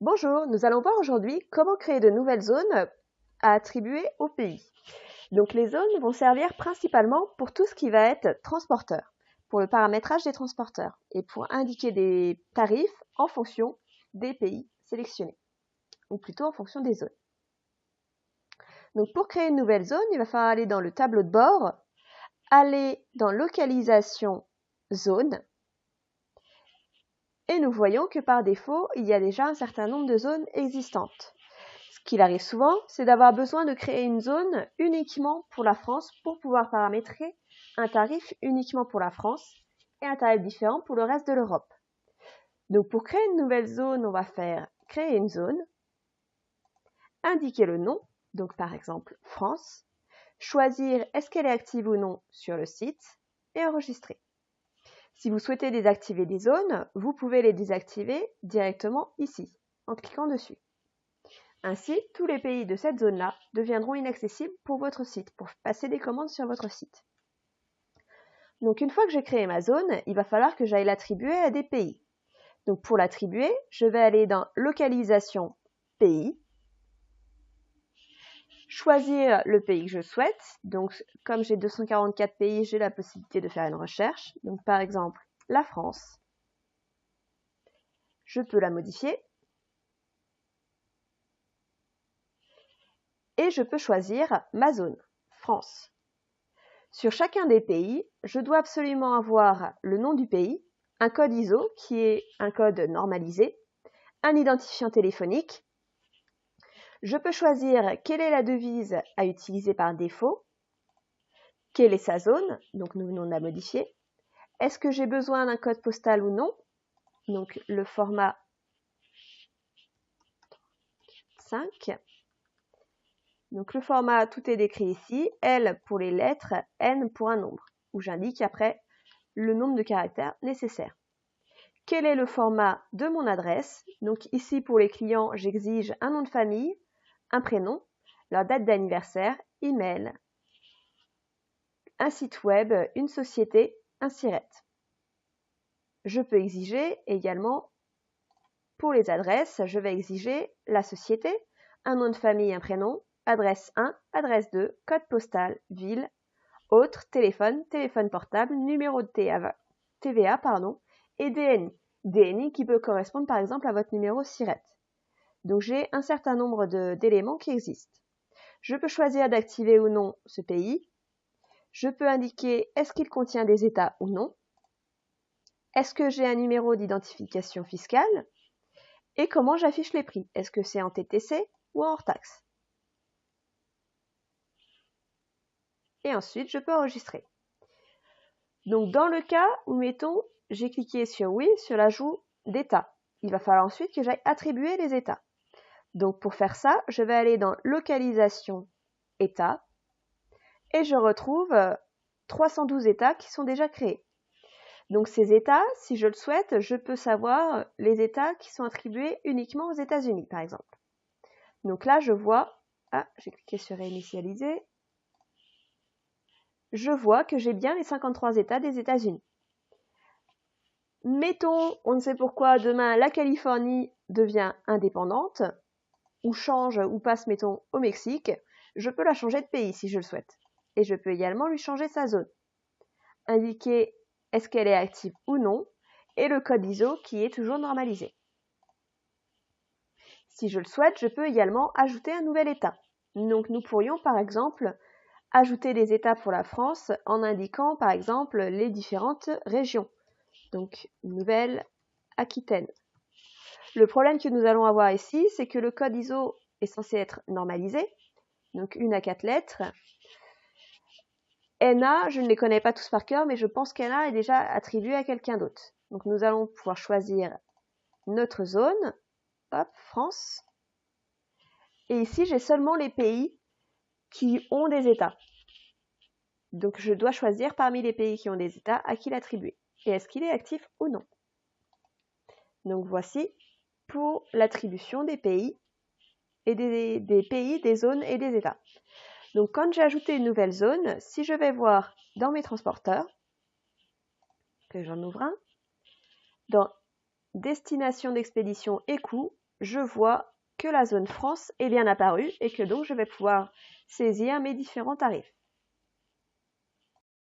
Bonjour, nous allons voir aujourd'hui comment créer de nouvelles zones à attribuer au pays. Donc les zones vont servir principalement pour tout ce qui va être transporteur, pour le paramétrage des transporteurs et pour indiquer des tarifs en fonction des pays sélectionnés, ou plutôt en fonction des zones. Donc pour créer une nouvelle zone, il va falloir aller dans le tableau de bord, aller dans localisation zone, et nous voyons que par défaut, il y a déjà un certain nombre de zones existantes. Ce qu'il arrive souvent, c'est d'avoir besoin de créer une zone uniquement pour la France pour pouvoir paramétrer un tarif uniquement pour la France et un tarif différent pour le reste de l'Europe. Donc pour créer une nouvelle zone, on va faire créer une zone, indiquer le nom, donc par exemple France, choisir est-ce qu'elle est active ou non sur le site et enregistrer. Si vous souhaitez désactiver des zones, vous pouvez les désactiver directement ici, en cliquant dessus. Ainsi, tous les pays de cette zone-là deviendront inaccessibles pour votre site, pour passer des commandes sur votre site. Donc une fois que j'ai créé ma zone, il va falloir que j'aille l'attribuer à des pays. Donc pour l'attribuer, je vais aller dans Localisation pays, choisir le pays que je souhaite. Donc comme j'ai 244 pays, j'ai la possibilité de faire une recherche. Donc par exemple, la France. Je peux la modifier. Et je peux choisir ma zone, France. Sur chacun des pays, je dois absolument avoir le nom du pays, un code ISO qui est un code normalisé, un identifiant téléphonique. Je peux choisir quelle est la devise à utiliser par défaut, quelle est sa zone, donc nous venons de la modifier. Est-ce que j'ai besoin d'un code postal ou non? Donc le format 5. Donc le format, tout est décrit ici, L pour les lettres, N pour un nombre, où j'indique après le nombre de caractères nécessaires. Quel est le format de mon adresse? Donc ici pour les clients, j'exige un nom de famille, un prénom, leur date d'anniversaire, email, un site web, une société, un SIRET. Je peux exiger également pour les adresses, je vais exiger la société, un nom de famille, un prénom, adresse 1, adresse 2, code postal, ville, autre, téléphone, téléphone portable, numéro de TVA, et DNI. DNI qui peut correspondre par exemple à votre numéro SIRET. Donc j'ai un certain nombre d'éléments qui existent. Je peux choisir d'activer ou non ce pays. Je peux indiquer est-ce qu'il contient des États ou non. Est-ce que j'ai un numéro d'identification fiscale? Et comment j'affiche les prix? Est-ce que c'est en TTC ou en hors taxe? Et ensuite, je peux enregistrer. Donc dans le cas où, mettons, j'ai cliqué sur oui, sur l'ajout d'État. Il va falloir ensuite que j'aille attribuer les États. Donc pour faire ça, je vais aller dans Localisation État et je retrouve 312 États qui sont déjà créés. Donc ces États, si je le souhaite, je peux savoir les États qui sont attribués uniquement aux États-Unis, par exemple. Donc là, je vois, j'ai cliqué sur réinitialiser, je vois que j'ai bien les 53 États des États-Unis. Mettons, on ne sait pourquoi, demain, la Californie devient indépendante, ou change, ou passe, mettons, au Mexique, je peux la changer de pays si je le souhaite. Et je peux également lui changer sa zone. Indiquer est-ce qu'elle est active ou non, et le code ISO qui est toujours normalisé. Si je le souhaite, je peux également ajouter un nouvel État. Donc nous pourrions par exemple ajouter des États pour la France en indiquant par exemple les différentes régions. Donc Nouvelle-Aquitaine. Le problème que nous allons avoir ici, c'est que le code ISO est censé être normalisé, donc 1 à 4 lettres. NA, je ne les connais pas tous par cœur, mais je pense qu'NA est déjà attribué à quelqu'un d'autre. Donc nous allons pouvoir choisir notre zone, hop, France. Et ici, j'ai seulement les pays qui ont des États. Donc je dois choisir parmi les pays qui ont des États à qui l'attribuer. Et est-ce qu'il est actif ou non? Donc voici pour l'attribution des pays et des pays, des zones et des États. Donc quand j'ai ajouté une nouvelle zone, si je vais voir dans mes transporteurs, que j'en ouvre un, dans destination d'expédition et coûts, je vois que la zone France est bien apparue et que donc je vais pouvoir saisir mes différents tarifs.